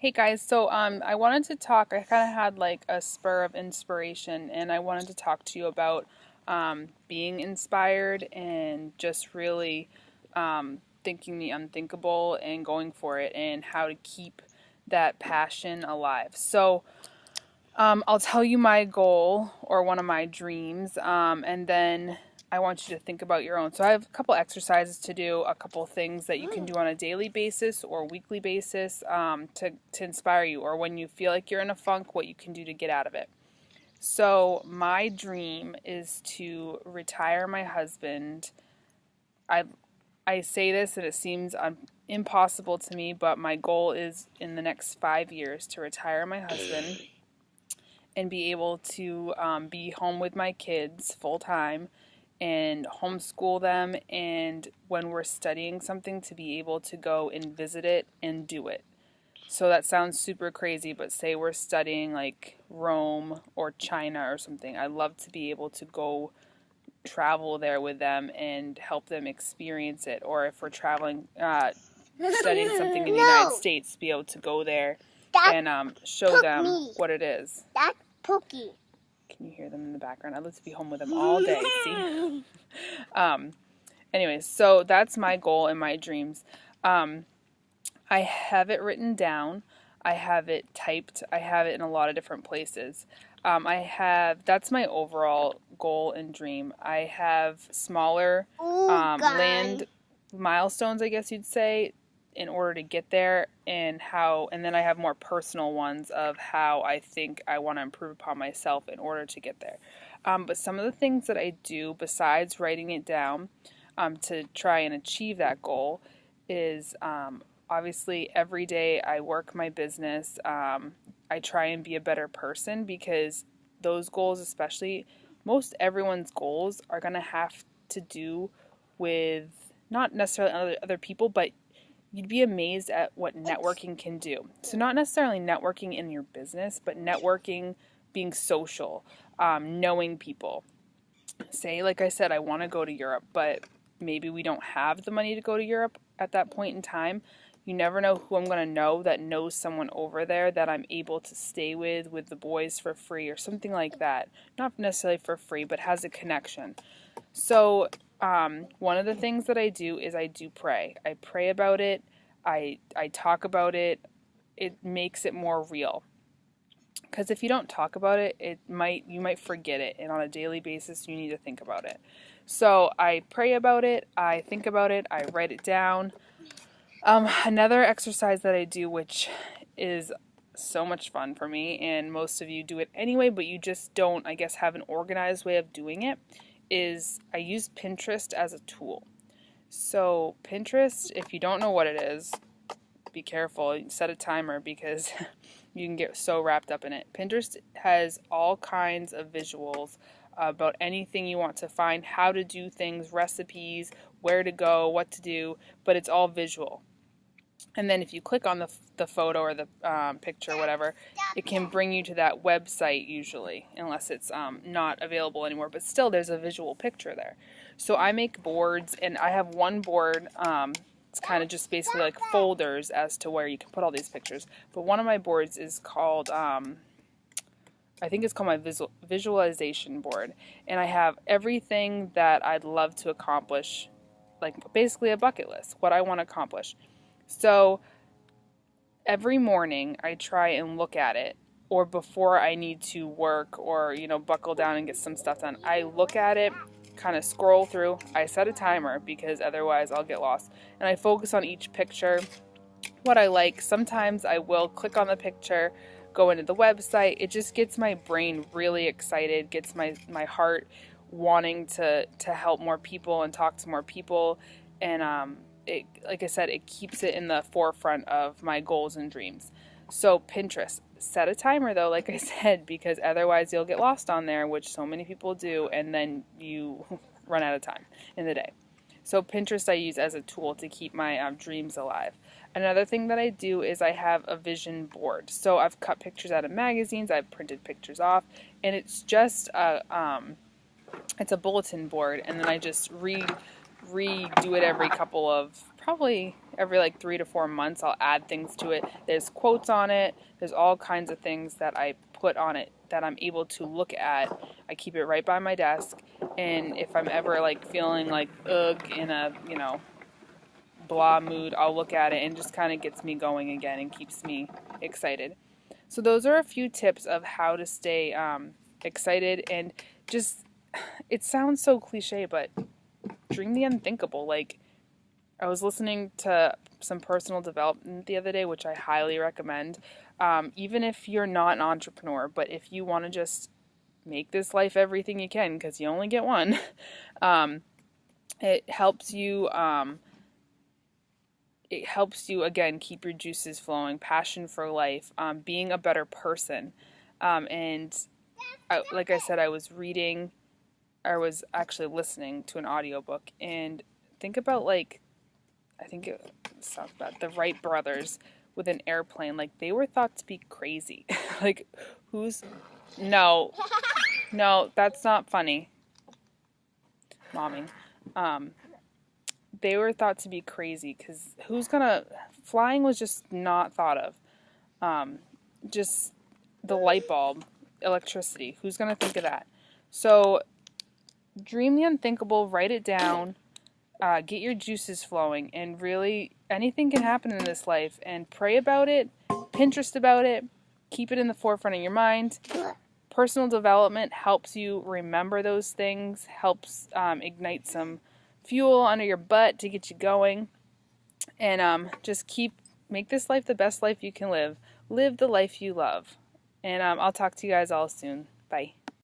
Hey guys, so I wanted to talk. I kind of had like a spur of inspiration, and I wanted to talk to you about being inspired and just really thinking the unthinkable and going for it, and how to keep that passion alive. So I'll tell you my goal or one of my dreams, and then I want you to think about your own. So I have a couple exercises to do, a couple things that you can do on a daily basis or weekly basis to inspire you, or when you feel like you're in a funk, what you can do to get out of it. So my dream is to retire my husband. I I say this and it seems impossible to me, but my goal is in the next 5 years to retire my husband and be able to be home with my kids full time and homeschool them, and when we're studying something to be able to go and visit it and do it. So that sounds super crazy, but say we're studying like Rome or China or something. I'd love to be able to go travel there with them and help them experience it. Or if we're traveling, studying something in the United States, be able to go there and show them what it is. That's Pookie. Can you hear them in the background? I'd love to be home with them all day. See? Anyways, so that's my goal and my dreams. I have it written down. I have it typed. I have it in a lot of different places. That's my overall goal and dream. I have smaller land milestones, I guess you'd say, in order to get there, and then I have more personal ones of how I think I want to improve upon myself in order to get there. But some of the things that I do besides writing it down to try and achieve that goal is obviously every day I work my business. I try and be a better person, because those goals, especially most everyone's goals, are going to have to do with not necessarily other people, but you'd be amazed at what networking can do. So not necessarily networking in your business, but networking, being social, knowing people. Say, like I said, I want to go to Europe, but maybe we don't have the money to go to Europe at that point in time. You never know who I'm going to know that knows someone over there that I'm able to stay with the boys for free or something like that. Not necessarily for free, but has a connection. So one of the things that I do is I do pray. I pray about it. I talk about it. It makes it more real. Because if you don't talk about it, you might forget it. And on a daily basis, you need to think about it. So I pray about it. I think about it. I write it down. Another exercise that I do, which is so much fun for me, and most of you do it anyway, but you just don't, I guess, have an organized way of doing it, is I use Pinterest as a tool. So Pinterest, if you don't know what it is, be careful. Set a timer, because you can get so wrapped up in it. Pinterest has all kinds of visuals about anything you want to find, how to do things, recipes, where to go, what to do, but it's all visual. And then if you click on the photo or the picture or whatever, it can bring you to that website usually, unless it's not available anymore. But still, there's a visual picture there. So I make boards, and I have one board. It's kind of just basically like folders as to where you can put all these pictures. But one of my boards is called, I think it's called my visualization board. And I have everything that I'd love to accomplish, like basically a bucket list, what I want to accomplish. So every morning I try and look at it, or before I need to work or, buckle down and get some stuff done, I look at it, kind of scroll through. I set a timer, because otherwise I'll get lost. And I focus on each picture, what I like. Sometimes I will click on the picture, go into the website. It just gets my brain really excited, gets my heart wanting to help more people and talk to more people. And like I said, it keeps it in the forefront of my goals and dreams. So Pinterest, set a timer though, like I said, because otherwise you'll get lost on there, which so many people do, and then you run out of time in the day. So Pinterest I use as a tool to keep my dreams alive. Another thing that I do is I have a vision board. So I've cut pictures out of magazines, I've printed pictures off, and it's just it's a bulletin board, and then I just redo it every couple of probably every like 3 to 4 months I'll add things to it. There's quotes on it. There's all kinds of things that I put on it that I'm able to look at. I keep it right by my desk, and if I'm ever like feeling like ugh in a, blah mood, I'll look at it and just kind of gets me going again and keeps me excited. So those are a few tips of how to stay excited, and just, it sounds so cliche, but dream the unthinkable. Like, I was listening to some personal development the other day, which I highly recommend. Even if you're not an entrepreneur, but if you want to just make this life everything you can, because you only get one, it helps you. It helps you, again, keep your juices flowing, passion for life, being a better person. And like I said, I was actually listening to an audiobook, and think about, like, I think it sounds bad, the Wright brothers with an airplane. Like, they were thought to be crazy. Like, no, that's not funny. Momming. They were thought to be crazy because flying was just not thought of. Just the light bulb, electricity, who's going to think of that? So dream the unthinkable, write it down, get your juices flowing, and really anything can happen in this life, and pray about it, Pinterest about it, keep it in the forefront of your mind. Personal development helps you remember those things, helps ignite some fuel under your butt to get you going, and just make this life the best life you can live. Live the life you love. And I'll talk to you guys all soon. Bye.